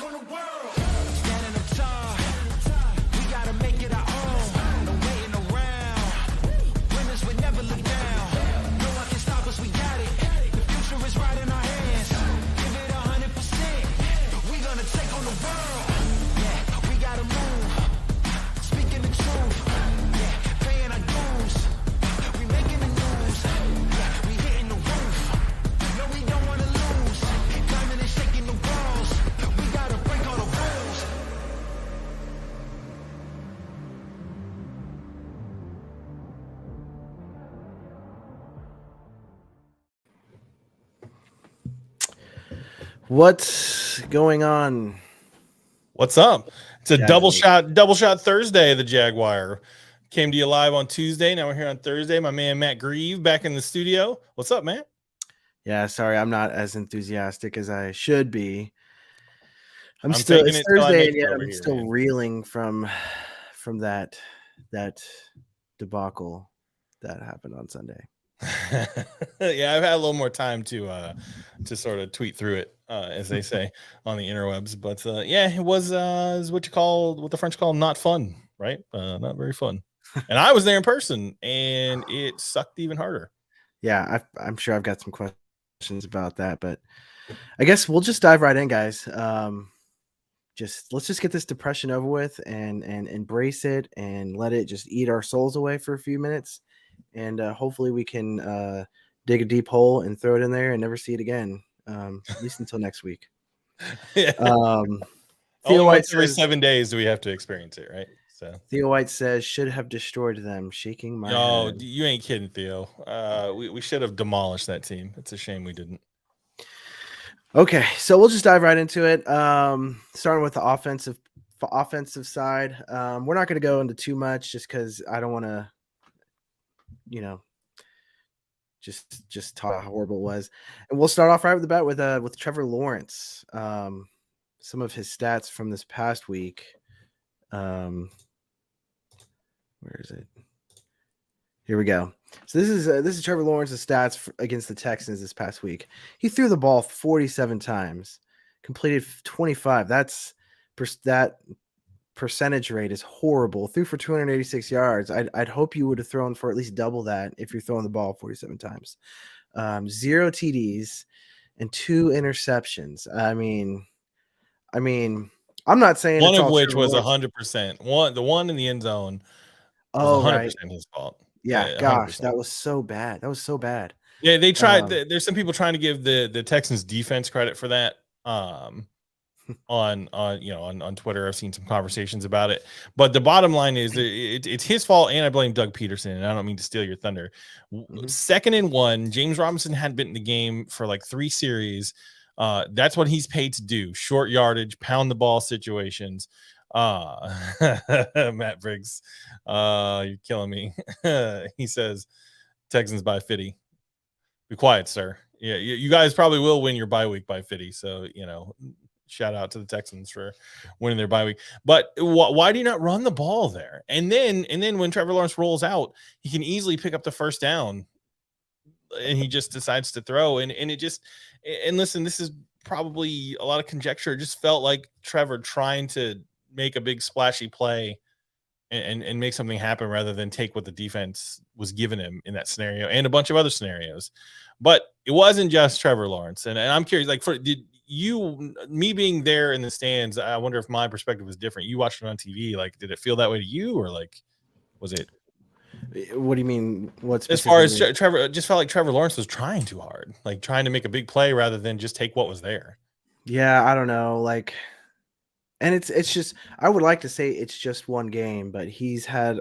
on the world. Standing up tall, we gotta make it our own. No waiting around. Winners would never look down. No one can stop us, we got it. The future is right in our hands. Give it 100%. We gonna take on the world. Yeah, we gotta move. Speaking the truth. Yeah, paying our dues. We making the news. Yeah, we hitting the roof. No, we don't wanna lose. Climbing and shaking the walls. We gotta break all the rules. What's going on? What's up? It's a Jags. double shot Thursday. The Jaguar came to you live on Tuesday. Now we're here on Thursday. My man Matt Grieve back in the studio. What's up, man? Yeah, sorry, I'm not as enthusiastic as I should be. I'm still taking it's it till I Thursday, make and it yet over I'm here, still man. reeling from that debacle that happened on Sunday. Yeah, I've had a little more time to sort of tweet through it, as they say on the interwebs. But yeah, it was is what the French call not fun, right? Not very fun. And I was there in person, and it sucked even harder. Yeah, I'm sure I've got some questions about that, but I guess we'll just dive right in, guys. Let's just get this depression over with and embrace it and let it just eat our souls away for a few minutes, and hopefully we can dig a deep hole and throw it in there and never see it again, at least until next week. Yeah. Theo Only White once every says, 7 days do we have to experience it, right? So Theo White says, should have destroyed them, shaking my head. you ain't kidding, Theo. We should have demolished that team. It's a shame we didn't. Okay, so we'll just dive right into it. Starting with the offensive side. We're not going to go into too much just because I don't want to, just talk how horrible it was. And we'll start off right with the bat with Trevor Lawrence. Some of his stats from this past week. Where is it? Here we go. So this is Trevor Lawrence's stats against the Texans this past week. He threw the ball 47 times, completed 25. That percentage rate is horrible. Threw for 286 yards. I'd hope you would have thrown for at least double that if you're throwing the ball 47 times. 0 TDs and 2 interceptions. I mean, I'm not saying One it's of all which Trevor was Lawrence. 100%. The one in the end zone was 100% his fault. Yeah, 100%. gosh, that was so bad. Yeah, they tried. There's some people trying to give the Texans defense credit for that. On Twitter, I've seen some conversations about it. But the bottom line is it's his fault, and I blame Doug Peterson. And I don't mean to steal your thunder. Mhm. 2nd and 1, James Robinson hadn't been in the game for like 3 series. That's what he's paid to do: short yardage, pound the ball situations. Matt Briggs, you're killing me. He says Texans by 50. Be quiet, sir. Yeah, you guys probably will win your bye week by 50. So shout out to the Texans for winning their bye week. But why do you not run the ball there? And then when Trevor Lawrence rolls out, he can easily pick up the first down, and he just decides to throw. And listen, this is probably a lot of conjecture. It just felt like Trevor trying to make a big splashy play and make something happen rather than take what the defense was giving him in that scenario and a bunch of other scenarios. But it wasn't just Trevor Lawrence. And I'm curious, like, me being there in the stands, I wonder if my perspective was different. You watched it on TV. Like, did it feel that way to you, or like, was it? What do you mean? What's as far as Trevor? It just felt like Trevor Lawrence was trying too hard, like trying to make a big play rather than just take what was there. Yeah, I don't know. Like, and it's just, I would like to say it's just one game, but he's had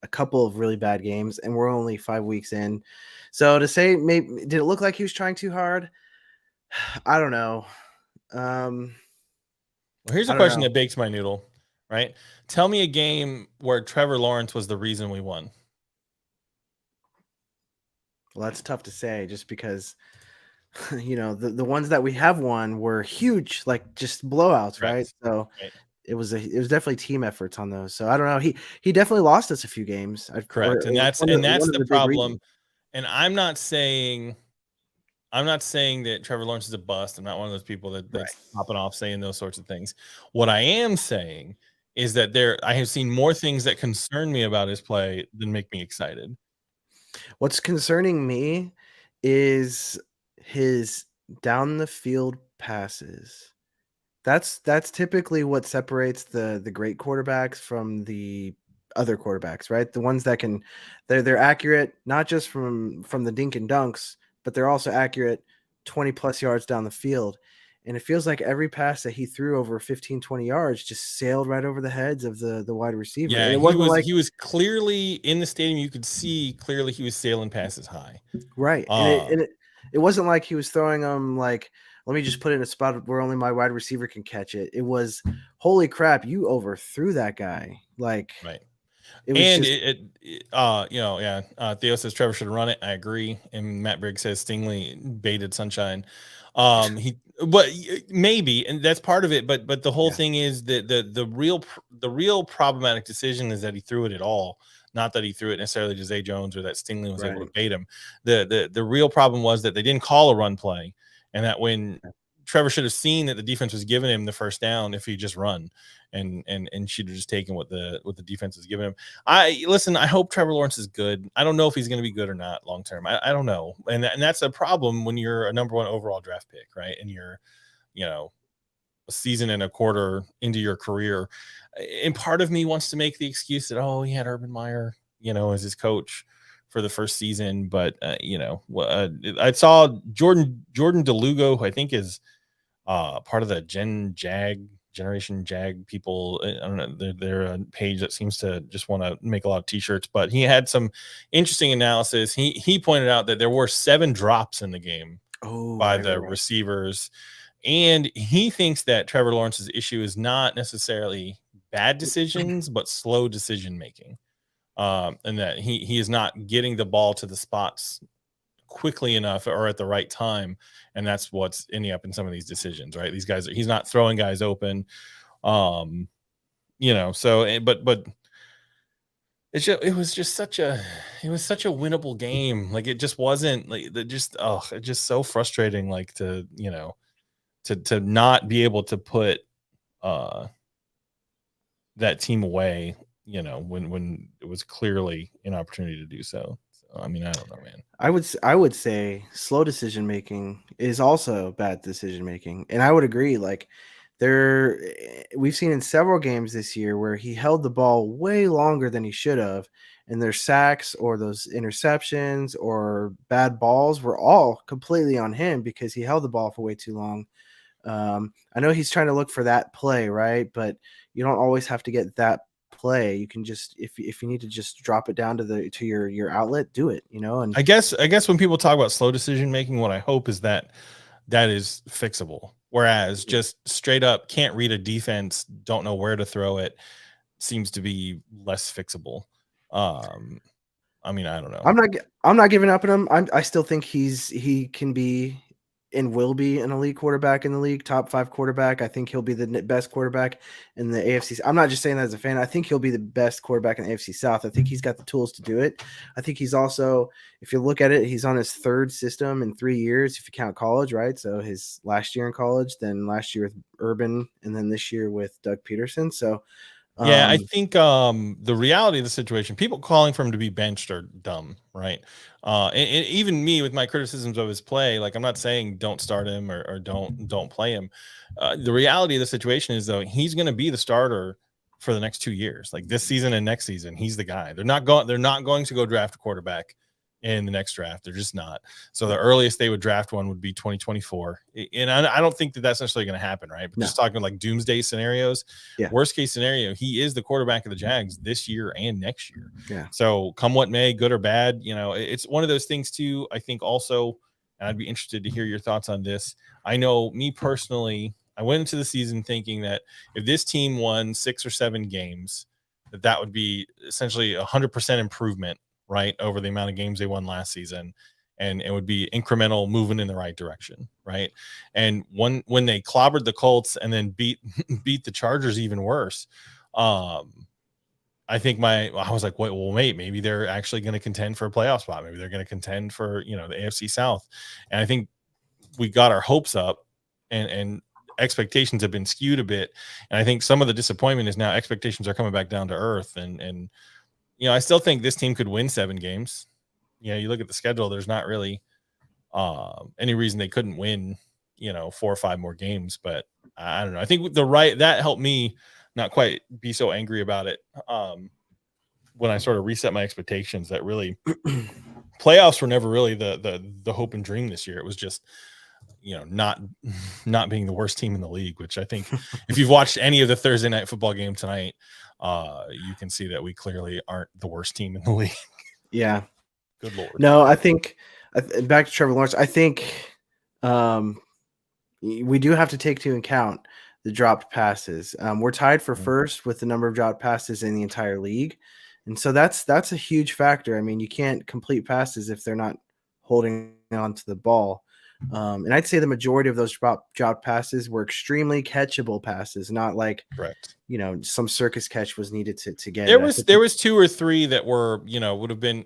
a couple of really bad games, and we're only 5 weeks in. So to say, maybe did it look like he was trying too hard? I don't know. Well, here's a question that bakes my noodle, right? Tell me a game where Trevor Lawrence was the reason we won. Well, that's tough to say, just because the ones that we have won were huge, like just blowouts, right? So it was definitely team efforts on those. So I don't know. He definitely lost us a few games. Correct, and that's the problem. And I'm not saying I'm not saying that Trevor Lawrence is a bust. I'm not one of those people that's popping off saying those sorts of things. What I am saying is that I have seen more things that concern me about his play than make me excited. What's concerning me is his down the field passes. That's typically what separates the great quarterbacks from the other quarterbacks, right? The ones that can they're accurate not just from the dink and dunks, but they're also accurate 20 plus yards down the field. And it feels like every pass that he threw over 15, 20 yards just sailed right over the heads of the wide receiver. And Yeah, it wasn't like he was clearly in the stadium. You could see clearly he was sailing passes high. right. It wasn't like he was throwing them like, let me just put it in a spot where only my wide receiver can catch it. It was, holy crap, you overthrew that guy. Like, Right. it was And just Theo says Trevor should run it. I agree. And Matt Briggs says Stingley baited Sunshine. Maybe, and that's part of it. But the whole thing is that the real problematic decision is that he threw it at all. Not that he threw it necessarily to Zay Jones or that Stingley was able to bait him. The real problem was that they didn't call a run play, and that when Trevor should have seen that the defense was giving him the first down if he just run, and should have just taken what the defense was giving him. I hope Trevor Lawrence is good. I don't know if he's going to be good or not long term. I don't know, and that's a problem when you're a number 1 overall draft pick, right? And you're, a season and a quarter into your career. And part of me wants to make the excuse that he had Urban Meyer, as his coach for the first season, but I saw Jordan DeLugo, who I think is part of the Generation Jag people. I don't know, they're a page that seems to just want to make a lot of t-shirts, but he had some interesting analysis. He pointed out that there were 7 drops in the game by the receivers, and he thinks that Trevor Lawrence's issue is not necessarily bad decisions but slow decision making, and that he is not getting the ball to the spots quickly enough or at the right time, and that's what's ending up in some of these decisions, right? These guys, he's not throwing guys open, so but it was such a winnable game. Like, it just wasn't like it's just so frustrating, like, to not be able to put that team away, when it was clearly an opportunity to do so. I mean, I don't know, man. I would say slow decision making is also bad decision making, and I would agree. Like, we've seen in several games this year where he held the ball way longer than he should have, and their sacks or those interceptions or bad balls were all completely on him because he held the ball for way too long. I know he's trying to look for that play, right? But you don't always have to get that play. You can just, if you need to just drop it down to your outlet, do it, and I guess when people talk about slow decision making, what I hope is that is fixable, whereas just straight up can't read a defense, don't know where to throw it, seems to be less fixable. I mean, I don't know. I'm not giving up on him. I still think he can be and will be an elite quarterback in the league, top 5 quarterback. I think he'll be the best quarterback in the AFC. I'm not just saying that as a fan. I think he'll be the best quarterback in the AFC South. I think he's got the tools to do it. I think he's also, if you look at it, he's on his 3rd system in 3 years, if you count college, right? So his last year in college, then last year with Urban, and then this year with Doug Peterson. So yeah, I think the reality of the situation, people calling for him to be benched are dumb, right? And even me with my criticisms of his play, like, I'm not saying don't start him or don't play him. The reality of the situation is, though, he's going to be the starter for the next 2 years, like this season and next season. He's the guy. They're not going to go draft a quarterback in the next draft. They're just not. So the earliest they would draft one would be 2024. And I don't think that that's necessarily going to happen, right? But just talking like doomsday scenarios, worst case scenario, he is the quarterback of the Jags this year and next year. Yeah. So come what may, good or bad, it's one of those things too. I think also, and I'd be interested to hear your thoughts on this. I know me personally, I went into the season thinking that if this team won 6 or 7 games, that would be essentially 100% improvement, right, over the amount of games they won last season, and it would be incremental, moving in the right direction, right? And when they clobbered the Colts and then beat the Chargers even worse, I think I was like, wait, maybe they're actually going to contend for a playoff spot. Maybe they're going to contend for, the AFC South. And I think we got our hopes up, and expectations have been skewed a bit. And I think some of the disappointment is now expectations are coming back down to earth. And I still think this team could win 7 games. You look at the schedule, there's not really any reason they couldn't win, 4 or 5 more games. But I don't know. I think that helped me not quite be so angry about it. When I sort of reset my expectations, that really playoffs were never really the hope and dream this year. It was just, not being the worst team in the league, which I think if you've watched any of the Thursday night football game tonight, you can see that we clearly aren't the worst team in the league. Yeah. Good Lord. No, I think back to Trevor Lawrence. I think we do have to take into account the dropped passes. We're tied for first with the number of dropped passes in the entire league. And so that's a huge factor. I mean, you can't complete passes if they're not holding on to the ball. And I'd say the majority of those dropped passes were extremely catchable passes, not like, correct, some circus catch was needed to get. There was 2 or 3 that were,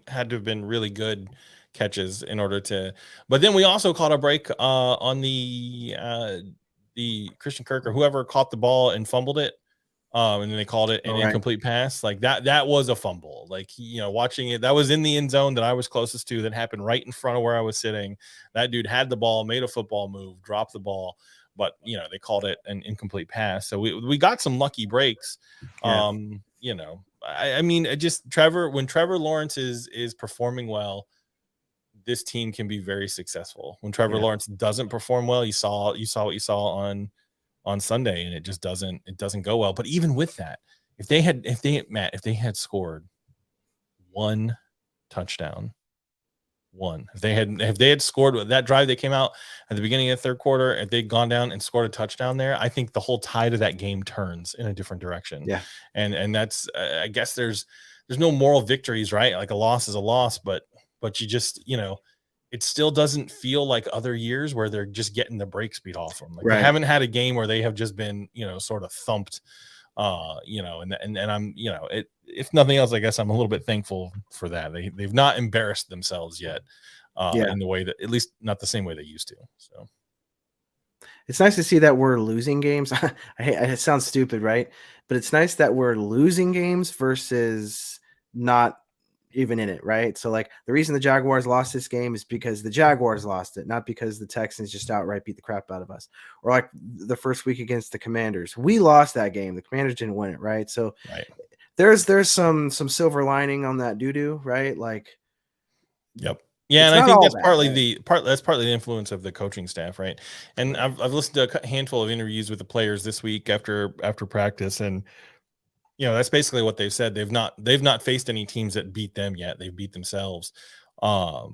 had to have been really good catches in order to. But then we also caught a break on the Christian Kirk or whoever caught the ball and fumbled it. And then they called it an incomplete pass. Like that was a fumble. Like, watching it, that was in the end zone that I was closest to, that happened right in front of where I was sitting. That dude had the ball, made a football move, dropped the ball, but they called it an incomplete pass. So we got some lucky breaks. Yeah. I mean, when Trevor Lawrence is performing well, this team can be very successell. When Trevor Lawrence doesn't perform well, you saw what you saw on Sunday, and it just doesn't go well. But even with that, if they had scored 1 touchdown, if they had scored that drive, they came out at the beginning of the third quarter, if they'd gone down and scored a touchdown there, I think the whole tide of that game turns in a different direction. Yeah. And that's I guess there's no moral victories, right? Like a loss is a loss, but you just, it still doesn't feel like other years where they're just getting the brakes beat off them. Like, they haven't had a game where they have just been, sort of thumped, and I'm, if nothing else, I guess I'm a little bit thankful for that. They've not embarrassed themselves yet, in the way that, at least not the same way they used to. So it's nice to see that we're losing games. It sounds stupid, right? But it's nice that we're losing games versus not even in it, right? So like the reason the Jaguars lost this game is because the Jaguars lost it, not because the Texans just outright beat the crap out of us. Or like the first week against the Commanders, we lost that game. The Commanders didn't win it, right? So there's some silver lining on that doo-doo, right? Like, yep. Yeah, and I think that's partly the influence of the coaching staff, right? And I've listened to a handful of interviews with the players this week after practice, and that's basically what they've said. They've not faced any teams that beat them yet. They've beat themselves. So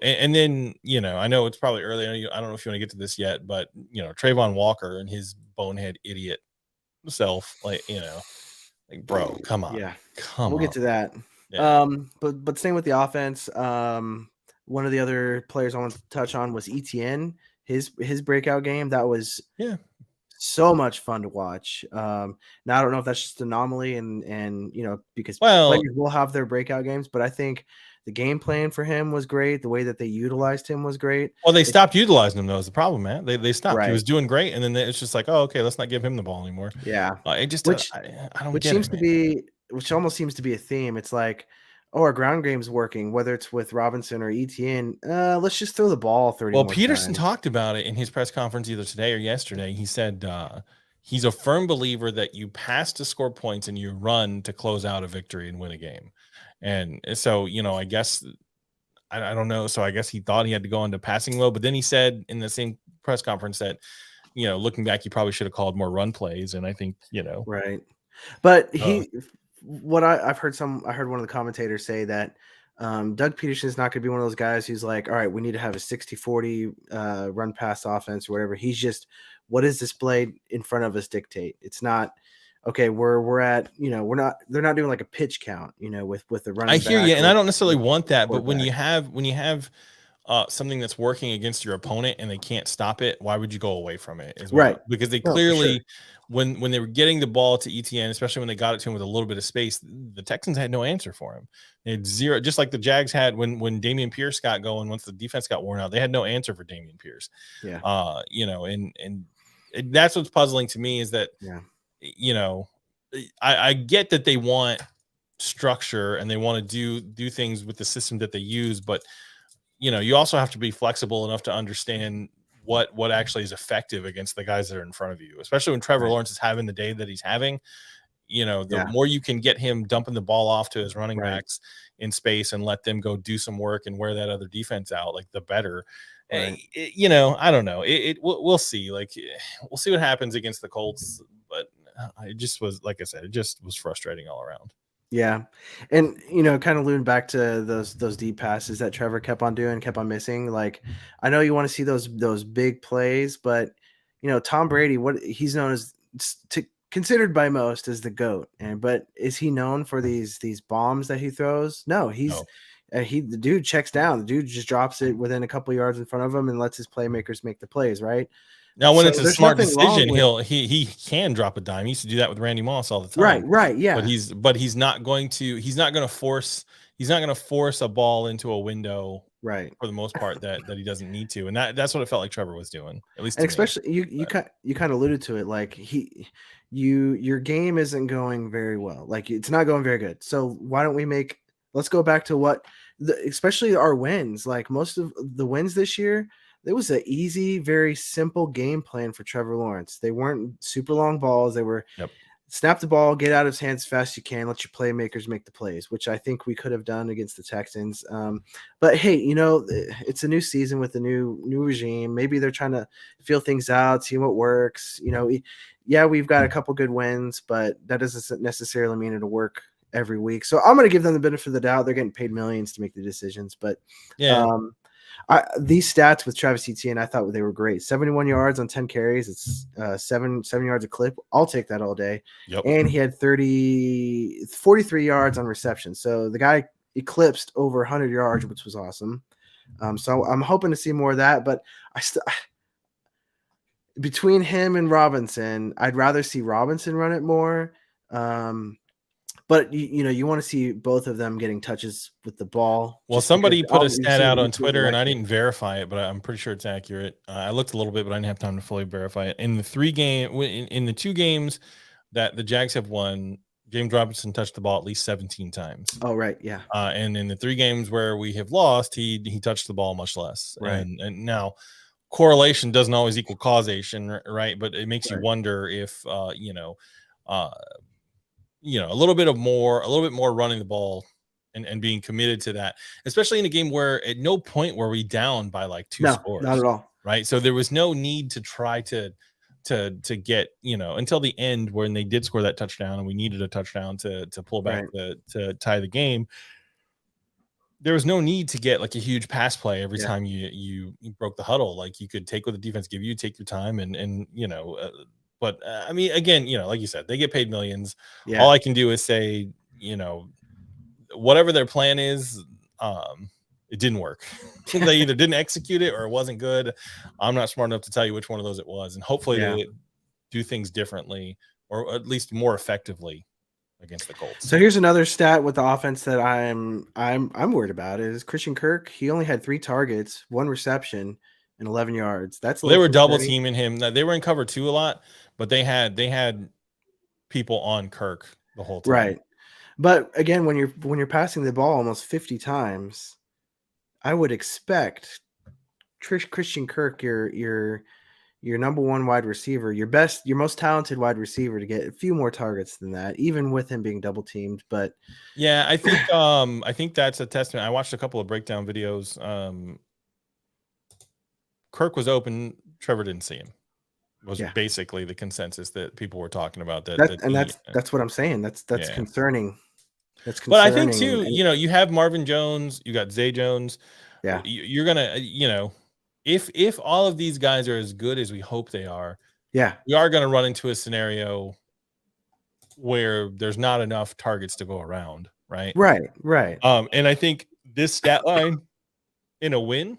and then I know it's probably early. I don't know if you want to get to this yet, but Trayvon Walker and his bonehead idiot self, like bro, come on. Yeah, we'll get to that. Yeah. But staying with the offense, one of the other players I want to touch on was ETN. His breakout game, that was so much fun to watch. Now I don't know if that's just an anomaly and because players will have their breakout games, but I think the game plan for him was great. The way that they utilized him was great. Well, they stopped utilizing him, though, is the problem, man. They stopped. Right. He was doing great, and then it's just like, oh, okay, let's not give him the ball anymore. Yeah. It just I don't which get seems it, to be which almost seems to be a theme. It's like, oh, our ground game's working, whether it's with Robinson or ETN. Let's just throw the ball 30 Well, more Peterson times. talked about it in his press conference either today or yesterday. He said he's a firm believer that you pass to score points and you run to close out a victory and win a game. And so, I guess I don't know. So I guess he thought he had to go into passing mode, but then he said in the same press conference that, looking back, he probably should have called more run plays. And I think, right. But I heard one of the commentators say that Doug Peterson is not going to be one of those guys who's like, all right, we need to have a 60-40 run pass offense or whatever. He's just, what does this play in front of us dictate? It's not, okay, we're at, they're not doing like a pitch count, with the running I hear back you, and I don't necessarily want that, but when you have something that's working against your opponent and they can't stop it, why would you go away from it? Right. Because they No, for sure. clearly, when they were getting the ball to ETN, especially when they got it to him with a little bit of space, the Texans had no answer for him. They had zero, just like the Jags had when Dameon Pierce got going. Once the defense got worn out, they had no answer for Dameon Pierce. Yeah. And that's what's puzzling to me is that, I get that they want structure and they want to do things with the system that they use, but you also have to be flexible enough to understand what actually is effective against the guys that are in front of you, especially when Trevor Lawrence is having the day that he's having. The more you can get him dumping the ball off to his running backs in space and let them go do some work and wear that other defense out, like the better. Right. I don't know. We'll see. Like, we'll see what happens against the Colts, but it just was, like I said, it just was frustrating all around. Yeah. And, kind of alluding back to those deep passes that Trevor kept on missing. Like, I know you want to see those big plays, but, Tom Brady, what he's known as considered by most as the GOAT. But is he known for these bombs that he throws? No, the dude checks down. The dude just drops it within a couple yards in front of him and lets his playmakers make the plays, right? Now, when it's a smart decision, he can drop a dime. He used to do that with Randy Moss all the time. Right, yeah. But he's not going to force a ball into a window, right, for the most part that he doesn't need to. And that's what it felt like Trevor was doing, at least. And especially you kind of alluded to it, like your game isn't going very well. Like, it's not going very good. So why don't let's go back to especially our wins. Like, most of the wins this year, it was an easy, very simple game plan for Trevor Lawrence. They weren't super long balls. They were snap the ball, get out of his hands as fast as you can, let your playmakers make the plays, which I think we could have done against the Texans. But hey, it's a new season with a new regime. Maybe they're trying to feel things out, see what works. We've got a couple good wins, but that doesn't necessarily mean it'll work every week. So I'm going to give them the benefit of the doubt. They're getting paid millions to make the decisions, but these stats with Travis Etienne, I thought they were great. 71 yards on 10 carries. It's 7 yards a clip. I'll take that all day. Yep. And he had 43 yards on reception. So the guy eclipsed over 100 yards, which was awesome. So I'm hoping to see more of that, but between him and Robinson, I'd rather see Robinson run it more. But you want to see both of them getting touches with the ball. Well, somebody put a stat out on Twitter, and I didn't verify it, but I'm pretty sure it's accurate. I looked a little bit, but I didn't have time to fully verify it. In the the 2 games that the Jags have won, James Robinson touched the ball at least 17 times. Oh, right, yeah. And in the 3 games where we have lost, he touched the ball much less. Right. And now correlation doesn't always equal causation, right? But it makes you wonder if a little bit more running the ball and being committed to that, especially in a game where at no point were we down by like 2 scores. Not at all. Right. So there was no need to try to get, until the end when they did score that touchdown and we needed a touchdown to pull back to tie the game. There was no need to get like a huge pass play every time you broke the huddle. Like, you could take what the defense give you, take your time but I mean, again, like you said, they get paid millions. Yeah. All I can do is say, whatever their plan is, it didn't work. They either didn't execute it or it wasn't good. I'm not smart enough to tell you which one of those it was. And hopefully they do things differently or at least more effectively against the Colts. So here's another stat with the offense that I'm worried about is Christian Kirk. He only had 3 targets, 1 reception, and 11 yards. They were double teaming him. They were in cover 2 a lot, but they had people on Kirk the whole time. Right. But again, when you're passing the ball almost 50 times, I would expect Christian Kirk, your number 1 wide receiver, your most talented wide receiver, to get a few more targets than that, even with him being double teamed. But yeah, I think that's a testament. I watched a couple of breakdown videos. Kirk was open. Trevor didn't see him. Was basically the consensus that people were talking about. That's what I'm saying. That's concerning. That's concerning. But I think too, you have Marvin Jones, you got Zay Jones. Yeah, you're gonna, if all of these guys are as good as we hope they are, we are gonna run into a scenario where there's not enough targets to go around, right? Right. And I think this stat line in a win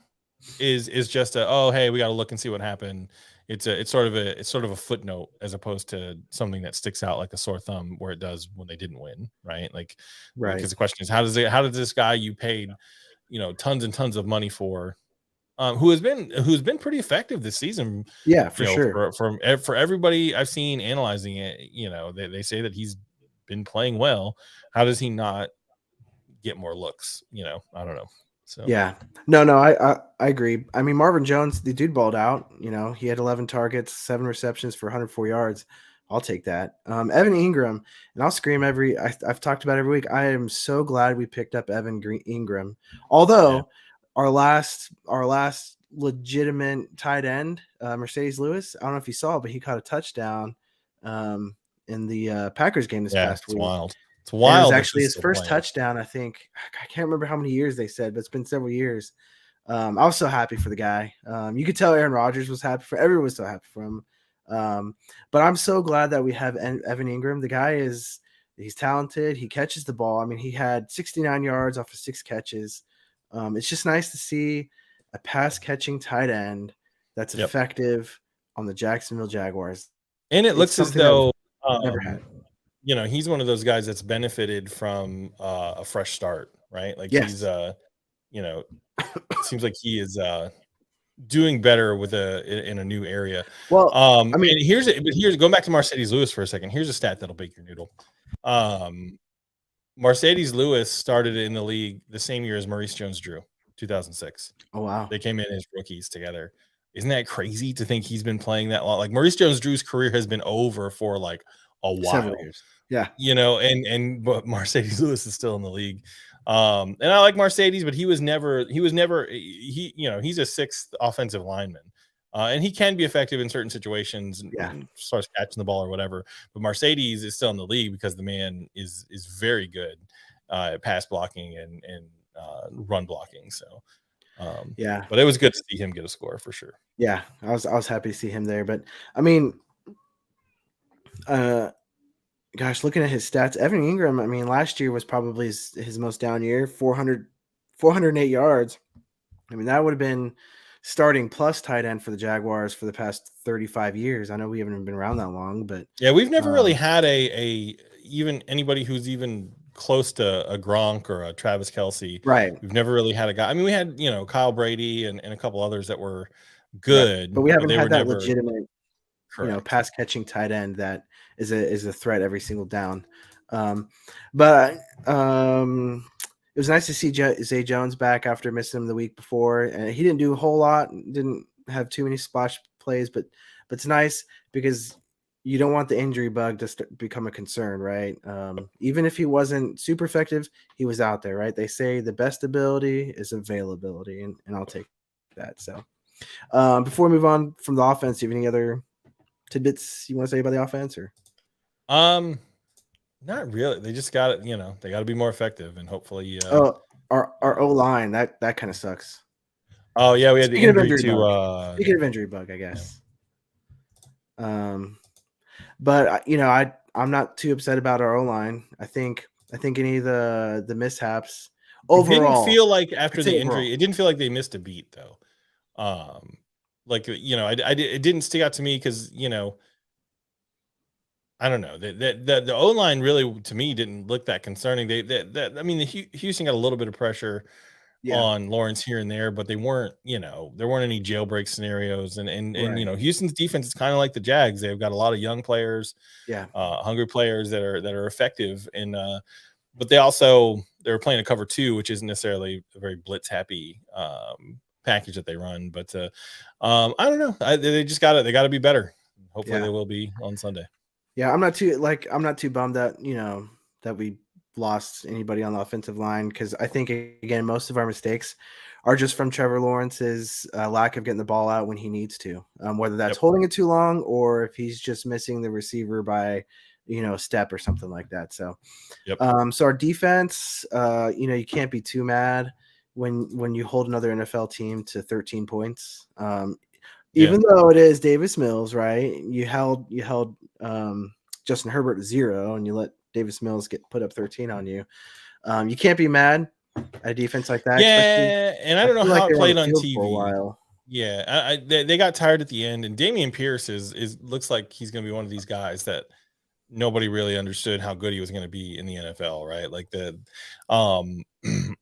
is just oh, hey, we got to look and see what happened. It's sort of a footnote as opposed to something that sticks out like a sore thumb where it does when they didn't win, right? Like, Right. because the question is, how does this guy you paid, tons and tons of money for, who's been pretty effective this season, Yeah, for sure. for everybody I've seen analyzing it, they say that he's been playing well. How does he not get more looks? I don't know. So Yeah. No, I agree. I mean, Marvin Jones, the dude balled out. He had 11 targets, 7 receptions for 104 yards. I'll take that. Evan Ingram, and I'll scream I've talked about every week. I am so glad we picked up Ingram. Although our last legitimate tight end, Mercedes Lewis, I don't know if you saw, but he caught a touchdown in the Packers game this past week. Wild. It's And wild. it was that actually he's his still first playing. touchdown, I think. I can't remember how many years they said, but it's been several years. I was so happy for the guy. You could tell Aaron Rodgers was happy for everyone was so happy for him. But I'm so glad that we have Evan Ingram. The guy he's talented. He catches the ball. I mean, he had 69 yards off of 6 catches. It's just nice to see a pass catching tight end that's effective on the Jacksonville Jaguars. And it looks as though never had. He's one of those guys that's benefited from a fresh start, right? Like Yes. he's seems like he is doing better in a new area. Well, I mean, here's going back to Mercedes Lewis for a second. Here's a stat that'll bake your noodle. Mercedes Lewis started in the league the same year as Maurice Jones-Drew, 2006. Oh wow. They came in as rookies together. Isn't that crazy to think he's been playing that long? Like Maurice Jones-Drew's career has been over for like a while. Several years. Yeah. But Mercedes Lewis is still in the league. And I like Mercedes, but he's a 6th offensive lineman. And he can be effective in certain situations and starts catching the ball or whatever. But Mercedes is still in the league because the man is very good at pass blocking and run blocking. So but it was good to see him get a score for sure. Yeah, I was happy to see him there. But I mean, gosh, looking at his stats, Evan Ingram, I mean, last year was probably his most down year, 408 yards. I mean, that would have been starting plus tight end for the Jaguars for the past 35 years. I know we haven't been around that long, but yeah, we've never really had even anybody who's even close to a Gronk or a Travis Kelce. Right. We've never really had a guy. I mean, we had, Kyle Brady and a couple others that were good, right. But we haven't had that never legitimate, pass catching tight end that is a threat every single down. But it was nice to see Zay Jones back after missing him the week before. And he didn't do a whole lot, didn't have too many splash plays, but it's nice because you don't want the injury bug to become a concern, right? Even if he wasn't super effective, he was out there, right? They say the best ability is availability, and I'll take that. So before we move on from the offense, do you have any other tidbits you want to say about the offense? Or not really. They just got it. They got to be more effective, and hopefully. Our O line that kind of sucks. Oh yeah, we had Speaking the injury to. Speaking of injury bug, I guess. But I'm not too upset about our O line. I think any of the mishaps overall. It didn't feel like after the injury, it didn't feel like they missed a beat though. It didn't stick out to me because I don't know. The O line really, to me, didn't look that concerning. Houston got a little bit of pressure on Lawrence here and there, but they weren't. There weren't any jailbreak scenarios, and Houston's defense is kind of like the Jags. They've got a lot of young players, hungry players that are effective, and but they were playing a cover 2, which isn't necessarily a very blitz happy package that they run. But I don't know. They just got it. They got to be better. Hopefully, they will be on Sunday. Yeah, I'm not too bummed that that we lost anybody on the offensive line, because I think again most of our mistakes are just from Trevor Lawrence's lack of getting the ball out when he needs to, whether that's holding it too long or if he's just missing the receiver by a step or something like that. So so our defense, you can't be too mad when you hold another NFL team to 13 points. Even though it is Davis Mills, right? You held Justin Herbert to 0, and you let Davis Mills put up 13 on you. You can't be mad. a defense like that. Especially, Yeah, and I don't know feel how like it they were on played the on field for a TV. while. Yeah, they got tired at the end, and Damian Pierce is looks like he's going to be one of these guys that nobody really understood how good he was going to be in the NFL, right? Like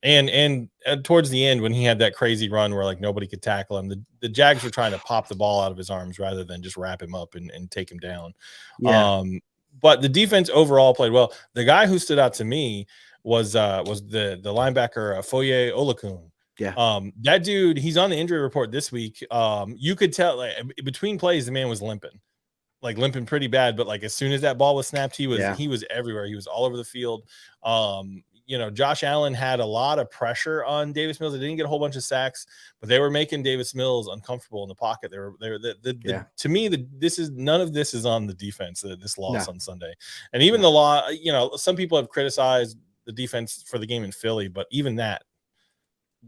and towards the end when he had that crazy run where like nobody could tackle him, the Jags were trying to pop the ball out of his arms rather than just wrap him up and take him down. Yeah, But the defense overall played well. The guy who stood out to me was the linebacker Foye Olakun. yeah, That dude, he's on the injury report this week. You could tell like between plays the man was limping pretty bad, but like as soon as that ball was snapped, he was everywhere. He was all over the field. Josh Allen had a lot of pressure on Davis Mills. They didn't get a whole bunch of sacks, but they were making Davis Mills uncomfortable in the pocket. To me, none of this is on the defense. This loss on Sunday, and even the law. Some people have criticized the defense for the game in Philly, but even that.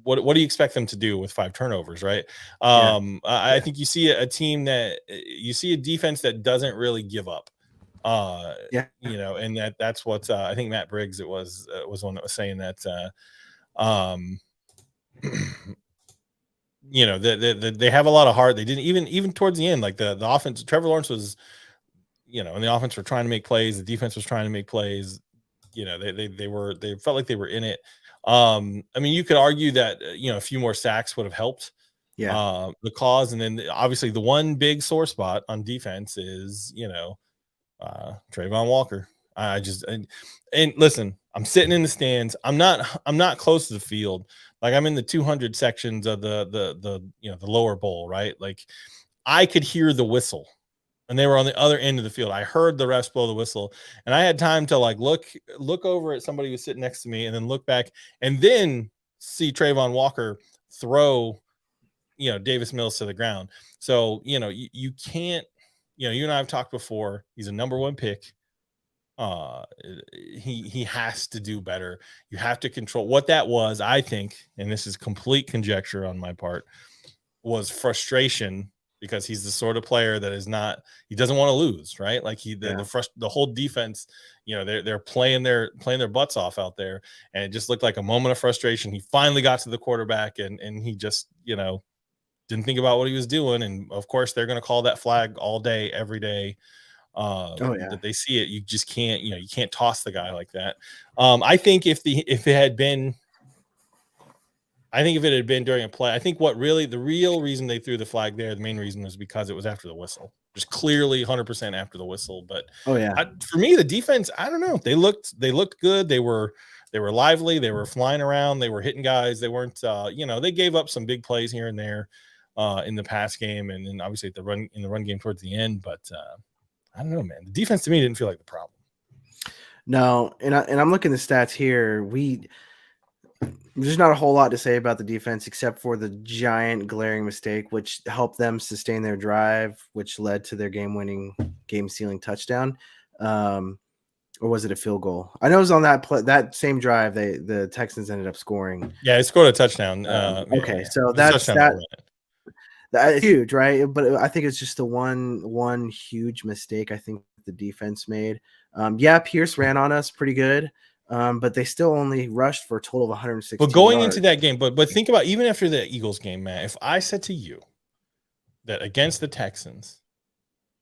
What do you expect them to do with 5 turnovers, right? I think you see a team that you see a defense that doesn't really give up. And that's what I think Matt Briggs was one that was saying that they have a lot of heart. They didn't even towards the end, like the offense, Trevor Lawrence was, and the offense were trying to make plays, the defense was trying to make plays. They felt like they were in it. I mean, you could argue that a few more sacks would have helped the cause, and then obviously the one big sore spot on defense is Trayvon Walker. And listen, I'm sitting in the stands. I'm not close to the field. Like I'm in the 200 sections of the lower bowl, right? Like I could hear the whistle. And they were on the other end of the field. I heard the refs blow the whistle, and I had time to like look over at somebody who was sitting next to me, and then look back, and then see Trayvon Walker throw, Davis Mills to the ground. So you can't, you and I have talked before. He's a number 1 pick. He has to do better. You have to control what that was. I think, and this is complete conjecture on my part, was frustration. Because he's the sort of player that he doesn't want to lose, right? Like the whole defense, they're playing their butts off out there, and it just looked like a moment of frustration. He finally got to the quarterback, and he just didn't think about what he was doing, and of course they're going to call that flag all day, every day. That they see it, you just can't, you can't toss the guy like that. I think if it had been during a play, I think the real reason they threw the flag there, the main reason was because it was after the whistle. Just clearly 100% after the whistle. But for me, the defense, I don't know. They looked good. They were lively. They were flying around. They were hitting guys. They weren't, they gave up some big plays here and there in the pass game, and then obviously in the run game towards the end. But I don't know, man. The defense to me didn't feel like the problem. No, and I'm looking at the stats here. There's not a whole lot to say about the defense except for the giant glaring mistake, which helped them sustain their drive, which led to their game-sealing touchdown. Or was it a field goal? I know it was on that same drive. The Texans ended up scoring. Yeah, they scored a touchdown. So that's huge, right? But I think it's just the one huge mistake I think the defense made. Pierce ran on us pretty good. But they still only rushed for a total of 160. But going into that game, but think about even after the Eagles game, Matt, if I said to you that against the Texans,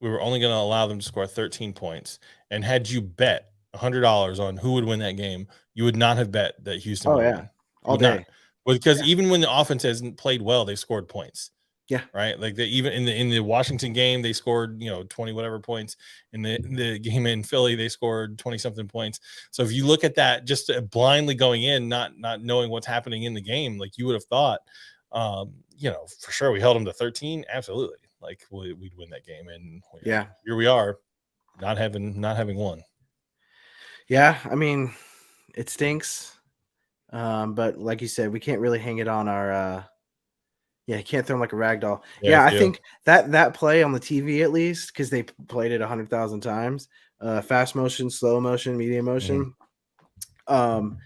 we were only going to allow them to score 13 points, and had you bet $100 on who would win that game, you would not have bet that Houston would win. All day. Because even when the offense hasn't played well, they scored points. Yeah. Right. Like even in the Washington game, they scored, 20 whatever points. In the game in Philly, they scored 20 something points. So if you look at that, just blindly going in, not knowing what's happening in the game, like you would have thought, for sure we held them to 13. Absolutely. Like we'd win that game. And here we are not having won. Yeah. I mean, it stinks. But like you said, we can't really hang it on our, you can't throw them like a rag doll. I think that play on the TV, at least, because they played it 100,000 times, fast motion, slow motion, medium motion. Mm-hmm.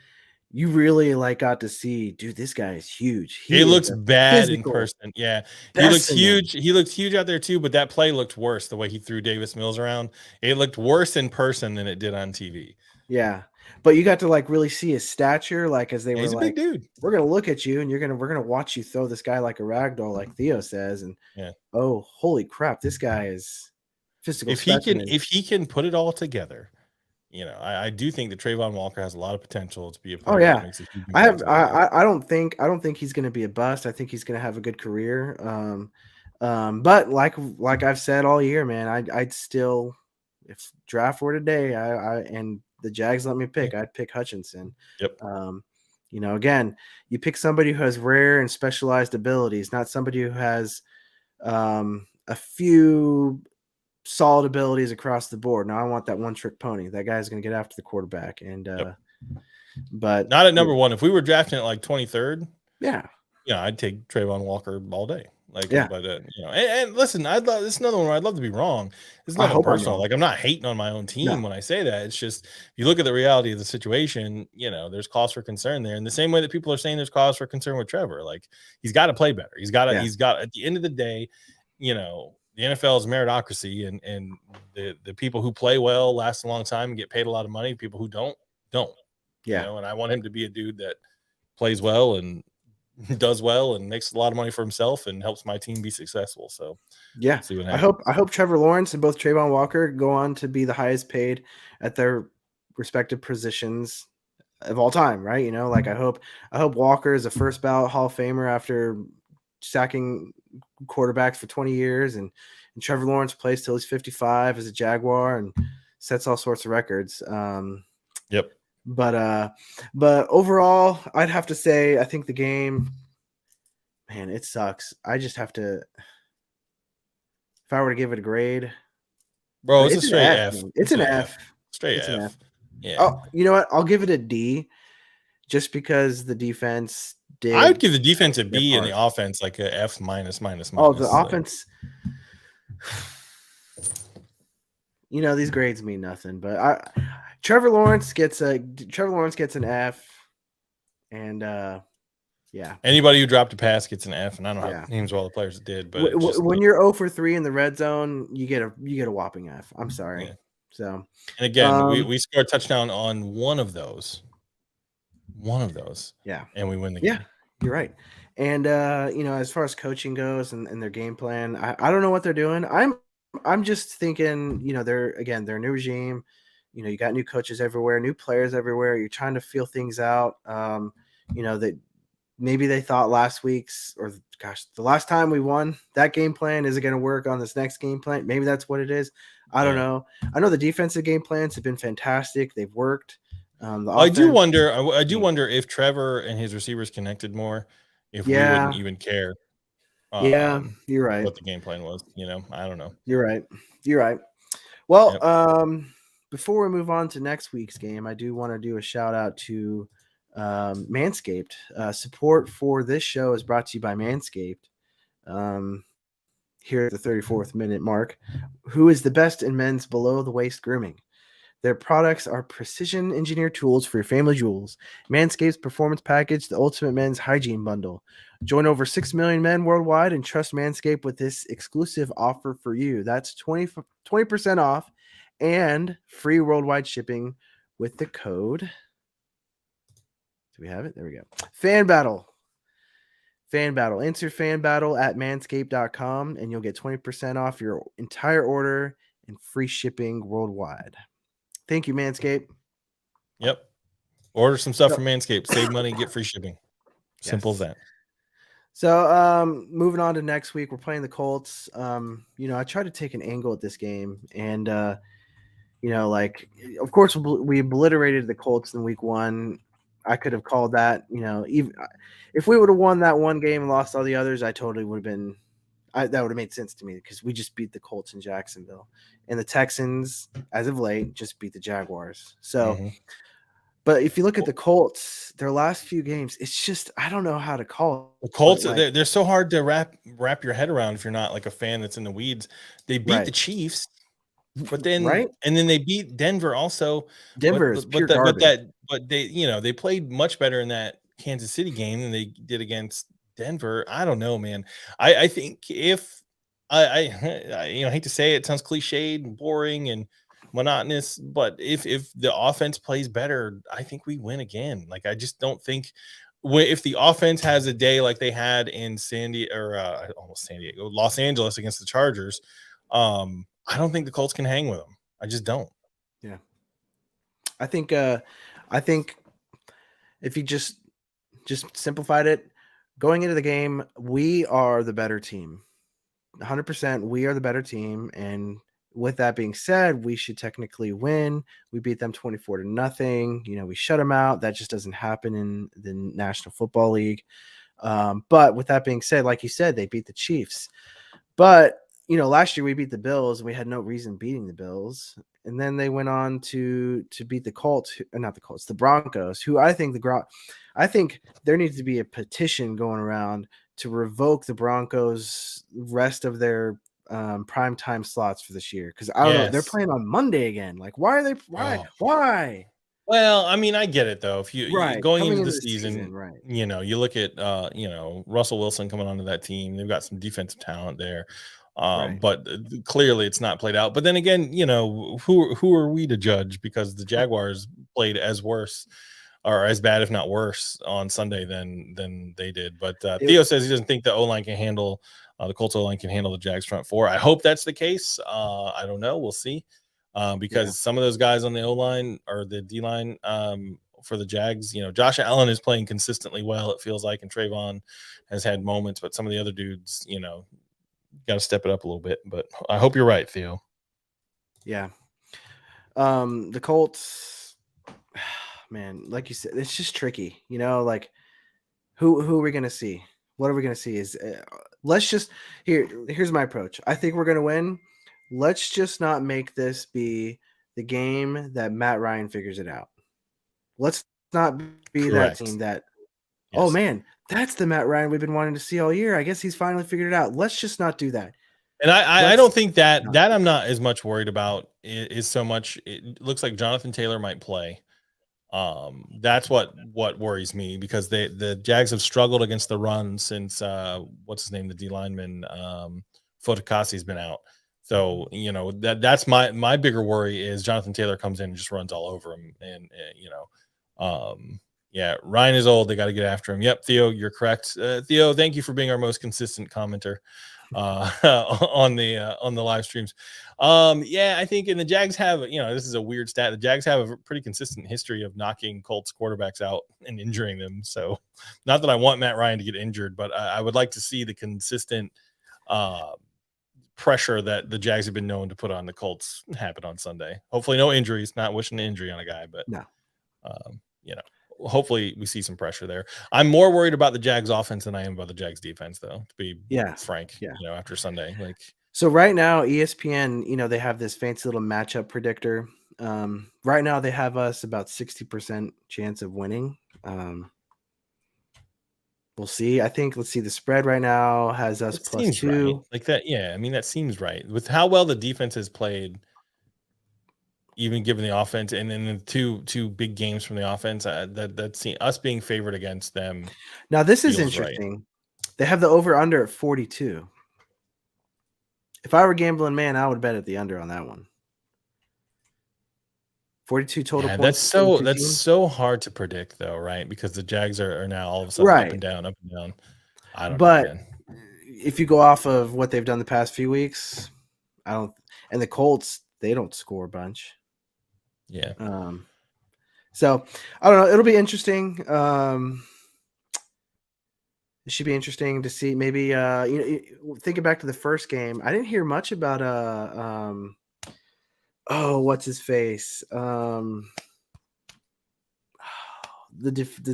You really got to see, dude, this guy is huge. He looks bad in person. Yeah, he looks huge. He looks huge out there too, but that play looked worse the way he threw Davis Mills around. It looked worse in person than it did on TV. Yeah. But you got to like really see his stature, like as they Yeah, were he's a big like, dude. we're gonna look at you and we're gonna watch you throw this guy like a rag doll, like Theo says, and Yeah. oh holy crap, this guy is physical specimen. If he can put it all together, I do think that Trayvon Walker has a lot of potential to be a Oh player that yeah. makes a huge I impact have in the league. I don't think he's gonna be a bust. I think he's gonna have a good career. But like I've said all year, man, I'd still, if draft were today, I and the Jags let me pick, I'd pick Hutchinson. Yep. Again, you pick somebody who has rare and specialized abilities, not somebody who has a few solid abilities across the board. Now I want that one trick pony. That guy's going to get after the quarterback. And Yep. but Not at number one. If we were drafting at like 23rd, yeah, I'd take Trayvon Walker all day. Like, yeah, but and listen, this is another one where I'd love to be wrong. It's I nothing hope I'm personal. wrong. Like, I'm not hating on my own team No, when I say that. It's just if you look at the reality of the situation, there's cause for concern there. In the same way that people are saying there's cause for concern with Trevor. Like, he's got to play better. He's got at the end of the day, the NFL is meritocracy, and the people who play well last a long time and get paid a lot of money. People who don't. yeah, And I want him to be a dude that plays well and does well and makes a lot of money for himself and helps my team be successful. So yeah. see what I happens. hope Trevor Lawrence and both Trayvon Walker go on to be the highest paid at their respective positions of all time, right? Like I hope Walker is a first ballot Hall of Famer after sacking quarterbacks for 20 years, and Trevor Lawrence plays till he's 55 as a Jaguar and sets all sorts of records. Yep. But overall, I'd have to say I think the game, man, it sucks. I just have to, if I were to give it a grade, Bro, it's a it's an straight F. F. Man. It's an F. Straight It's an F. F. Yeah. Oh, you know what? I'll give it a D, just because the defense did. I would give the defense a B their and the part. offense like a F minus. Oh, the offense. These grades mean nothing, but Trevor Lawrence gets an F, and yeah. Anybody who dropped a pass gets an F, and I don't Yeah. have names of all the players that did, but it's just When you're 0 for 3 in the red zone, you get a whopping F. I'm sorry. Yeah. So, and again, we scored a touchdown on one of those. Yeah. And we win the game. Yeah, you're right. And as far as coaching goes and their game plan, I don't know what they're doing. I'm just thinking, they're a new regime. You got new coaches everywhere, new players everywhere. You're trying to feel things out. That maybe they thought the last time we won, that game plan isn't going to work on this next game plan. Maybe that's what it is. I don't know. I know the defensive game plans have been fantastic. They've worked. I do wonder if Trevor and his receivers connected more, if we wouldn't even care. Yeah, you're right. What the game plan was, I don't know. You're right. Well, before we move on to next week's game, I do want to do a shout out to Manscaped. Support for this show is brought to you by Manscaped. Here at the 34th minute mark, who is the best in men's below the waist grooming. Their products are precision engineered tools for your family jewels. Manscaped's Performance Package, the ultimate men's hygiene bundle. Join over 6 million men worldwide and trust Manscaped with this exclusive offer for you. That's 20% off and free worldwide shipping with the code. Do we have it? There we go. Fan Battle. Enter Fan Battle at manscaped.com and you'll get 20% off your entire order and free shipping worldwide. Thank you, Manscaped. Yep. Order some stuff from Manscaped. Save money, get free shipping. Simple as that. So, moving on to next week, we're playing the Colts. I tried to take an angle at this game, and of course, we obliterated the Colts in week 1. I could have called that. Even if we would have won that one game and lost all the others, I totally would have been. That would have made sense to me because we just beat the Colts in Jacksonville, and the Texans, as of late, just beat the Jaguars. So, but if you look at the Colts, their last few games, it's just I don't know how to call it. The Colts, they're so hard to wrap your head around if you're not like a fan that's in the weeds. They beat the Chiefs, but then and then they beat Denver also. Denver is pure garbage. But they played much better in that Kansas City game than they did against Denver. I don't know, man. I think if I hate to say it, sounds cliched and boring and monotonous, but if the offense plays better, I think we win again. Like, I just don't think if the offense has a day like they had in almost San Diego, Los Angeles against the Chargers, I don't think the Colts can hang with them. I just don't. Yeah. I think if you just simplified it, going into the game, we are the better team. 100%, we are the better team. And with that being said, we should technically win. We beat them 24-0. We shut them out. That just doesn't happen in the National Football League. But with that being said, like you said, they beat the Chiefs. But, last year we beat the Bills. And we had no reason beating the Bills. And then they went on to beat the Colts, not the Colts, the Broncos, who I think there needs to be a petition going around to revoke the Broncos' rest of their prime time slots for this year. Because I don't know, they're playing on Monday again. Like, why are they? Why? Oh. Why? Well, I mean, I get it though. If you going coming into the season, right? You look at Russell Wilson coming onto that team. They've got some defensive talent there, Right. but clearly it's not played out. But then again, who are we to judge? Because the Jaguars played as worse or as bad, if not worse, on Sunday than they did. But Theo says he doesn't think the O-line can handle the Colts O-line can handle the Jags front four. I hope that's the case. I don't know. We'll see. Because some of those guys on the O-line or the D-line for the Jags, Josh Allen is playing consistently well, it feels like, and Trayvon has had moments, but some of the other dudes, got to step it up a little bit. But I hope you're right, Theo. Yeah. The Colts, man, like you said, it's just tricky, like who are we going to see? What are we going to see is let's just here's my approach. I think we're going to win. Let's just not make this be the game that Matt Ryan figures it out. Let's not be Correct. that team that, oh man, that's the Matt Ryan we've been wanting to see all year. I guess he's finally figured it out. Let's just not do that. And I don't think that I'm not as much worried about is so much. It looks like Jonathan Taylor might play. That's what worries me, because the Jags have struggled against the run since what's his name, the D lineman Fotakasi's been out. So that's my bigger worry is Jonathan Taylor comes in and just runs all over him, and Ryan is old. They got to get after him. Yep, Theo, you're correct. Theo, thank you for being our most consistent commenter on the live streams. I think, and the Jags have, this is a weird stat. The Jags have a pretty consistent history of knocking Colts quarterbacks out and injuring them. So not that I want Matt Ryan to get injured, but I would like to see the consistent pressure that the Jags have been known to put on the Colts happen on Sunday. Hopefully no injuries, not wishing an injury on a guy, but no. Hopefully we see some pressure there. I'm more worried about the Jags offense than I am about the Jags defense, though, to be frank. After Sunday, so right now ESPN, they have this fancy little matchup predictor. Right now they have us about 60% chance of winning. We'll see. I think, let's see, the spread right now has us +2. Right. Like that. Yeah. I mean, that seems right with how well the defense has played, even given the offense, and then the two big games from the offense, that's us being favored against them. Now, this is interesting. Right. They have the over under at 42. If I were gambling man, I would bet at the under on that one. 42 total points. That's so hard to predict, though, right? Because the Jags are now all of a sudden up and down. I don't know. But if you go off of what they've done the past few weeks, and the Colts, they don't score a bunch. Yeah. So I don't know. It'll be interesting. It should be interesting to see. Maybe thinking back to the first game, I didn't hear much about what's his face? The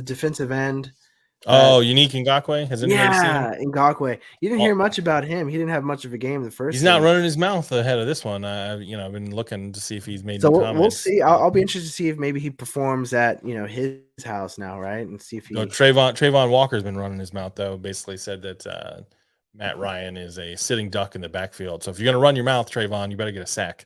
defensive end. Unique Ngakoue. Has anybody seen him? Ngakoue. You didn't hear much about him. He didn't have much of a game the first. He's not running his mouth ahead of this one. I've been looking to see if he's made. So we'll see. I'll be interested to see if maybe he performs at his house now, right? And see if he. Trayvon Walker's been running his mouth, though. Basically said that Matt Ryan is a sitting duck in the backfield. So if you're going to run your mouth, Trayvon, you better get a sack.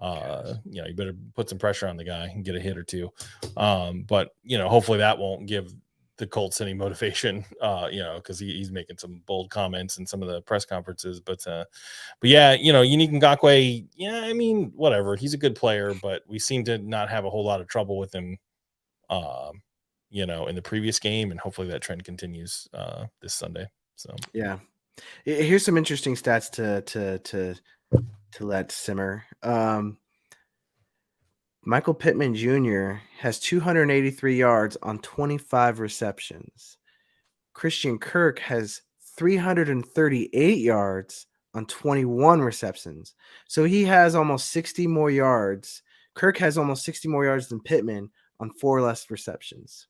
You better put some pressure on the guy and get a hit or two. But hopefully that won't give the Colts any motivation, because he's making some bold comments in some of the press conferences. But yeah, Unique Ngakoue, yeah, I mean, whatever. He's a good player, but we seem to not have a whole lot of trouble with him, in the previous game, and hopefully that trend continues this Sunday. So Yeah, here's some interesting stats to let simmer. Michael Pittman Jr. has 283 yards on 25 receptions. Christian Kirk has 338 yards on 21 receptions. So he has almost 60 more yards. Kirk has almost 60 more yards than Pittman on 4 less receptions.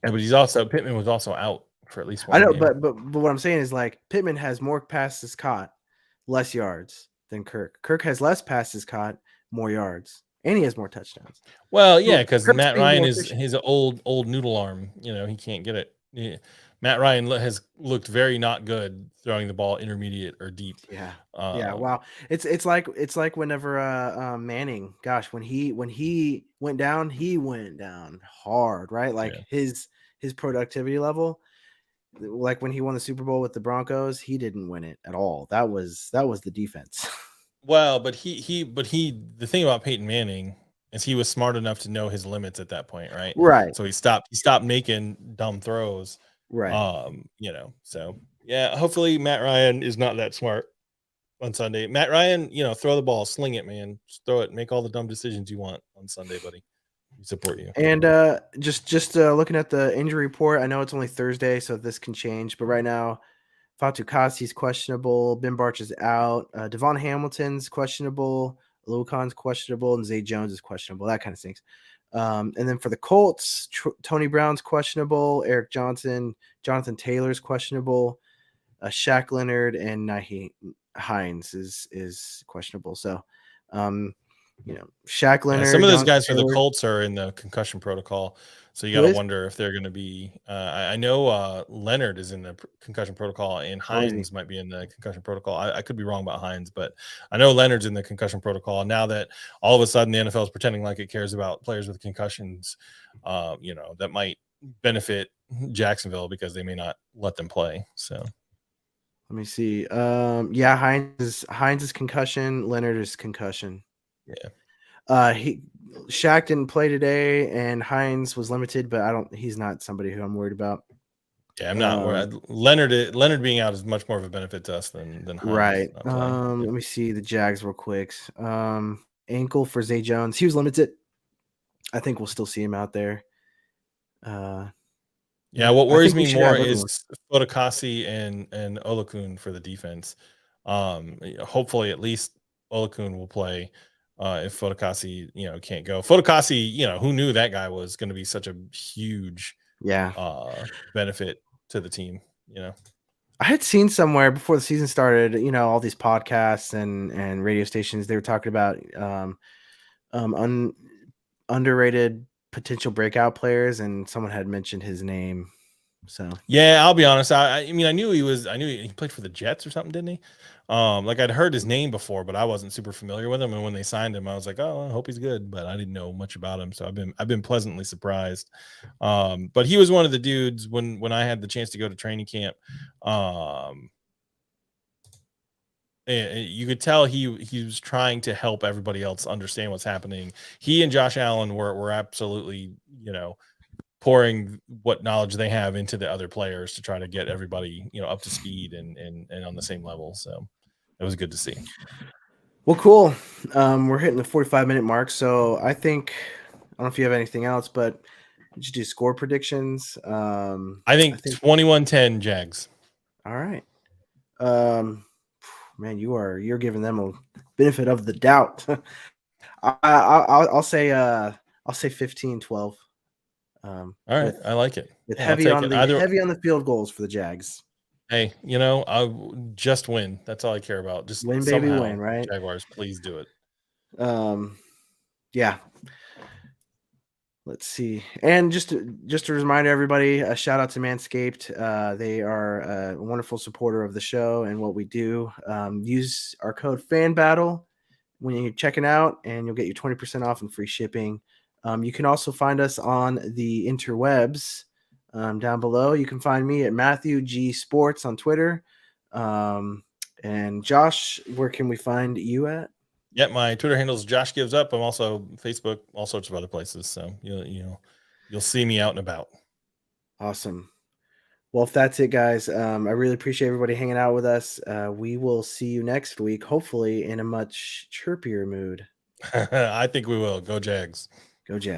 yeah, but Pittman was also out for at least one I know, game. but what I'm saying is, like, Pittman has more passes caught, less yards than Kirk. Kirk has less passes caught, more yards, and he has more touchdowns. Well, So yeah, because Kirk's Matt being Ryan more is efficient. his old noodle arm. He can't get it. Matt Ryan has looked very not good throwing the ball intermediate or deep. Yeah. Um, Wow. It's like whenever Manning, gosh, when he went down, he went down hard, right? Like Yeah. his productivity level, like when he won the Super Bowl with the Broncos, he didn't win it at all. That was the defense. Well, but the thing about Peyton Manning is he was smart enough to know his limits at that point, right? Right. So he stopped making dumb throws. Right. So yeah, hopefully Matt Ryan is not that smart on Sunday. Matt Ryan, throw the ball, sling it, man. Just throw it, make all the dumb decisions you want on Sunday, buddy. We support you. And just looking at the injury report, I know it's only Thursday, so this can change. But right now, Fatu Kasi's questionable. Ben Barch is out. Devon Hamilton's questionable. Lucan's questionable. And Zay Jones is questionable. That kind of stinks. And then for the Colts, Tony Brown's questionable. Eric Johnson, Jonathan Taylor's questionable. Shaq Leonard and Naheem Hines is questionable. So, Shaq Leonard. Yeah, some of those Jonathan guys for the Taylor, Colts are in the concussion protocol, so you got who to is? wonder if they're going to be. I know Leonard is in the concussion protocol, and Oh, is he? Hines might be in the concussion protocol. I could be wrong about Hines, but I know Leonard's in the concussion protocol. And now that all of a sudden the NFL is pretending like it cares about players with concussions, that might benefit Jacksonville because they may not let them play. So Let me see. Yeah, Hines is concussion. Leonard is concussion. yeah. Shaq didn't play today, and Hines was limited, but he's not somebody who I'm worried about. Yeah, I'm not worried. Leonard being out is much more of a benefit to us than Hines Right. not playing. Let me see the Jags real quick. Ankle for Zay Jones. He was limited. I think we'll still see him out there. Yeah, what worries me more everyone. is Fotokasi and Olakun for the defense. Hopefully at least Olakun will play if Fotokasi, can't go. Fotokasi, who knew that guy was going to be such a huge benefit to the team, I had seen somewhere before the season started, all these podcasts and radio stations, they were talking about underrated potential breakout players, and someone had mentioned his name. So yeah, I'll be honest. I mean, I knew he played for the Jets or something, didn't he? Like I'd heard his name before, but I wasn't super familiar with him. And when they signed him, I was like, oh, I hope he's good, but I didn't know much about him. So I've been pleasantly surprised. But he was one of the dudes when I had the chance to go to training camp. And you could tell he was trying to help everybody else understand what's happening. He and Josh Allen were absolutely, pouring what knowledge they have into the other players to try to get everybody, up to speed and on the same level. So it was good to see. Well, cool. We're hitting the 45-minute mark, so I think I don't know if you have anything else, but did you do score predictions? I think 21-10 Jags. All right. Man, you're giving them a benefit of the doubt. I'll say 15-12. All right, I like it. With Yeah, heavy on the field goals for the Jags. Hey, I'll just win. That's all I care about. Just win, somehow, baby, win, right? Jaguars, please do it. Yeah. Let's see. And just to remind everybody, a shout out to Manscaped. They are a wonderful supporter of the show and what we do. Use our code FANBATTLE when you're checking out, and you'll get your 20% off and free shipping. You can also find us on the interwebs. down below. You can find me at Matthew G Sports on Twitter. And Josh, where can we find you at? Yeah, my Twitter handle is Josh Gives Up. I'm also Facebook, all sorts of other places. So you'll see me out and about. Awesome. Well, if that's it, guys, I really appreciate everybody hanging out with us. We will see you next week, hopefully in a much chirpier mood. I think we will. Go Jags. Go Jags.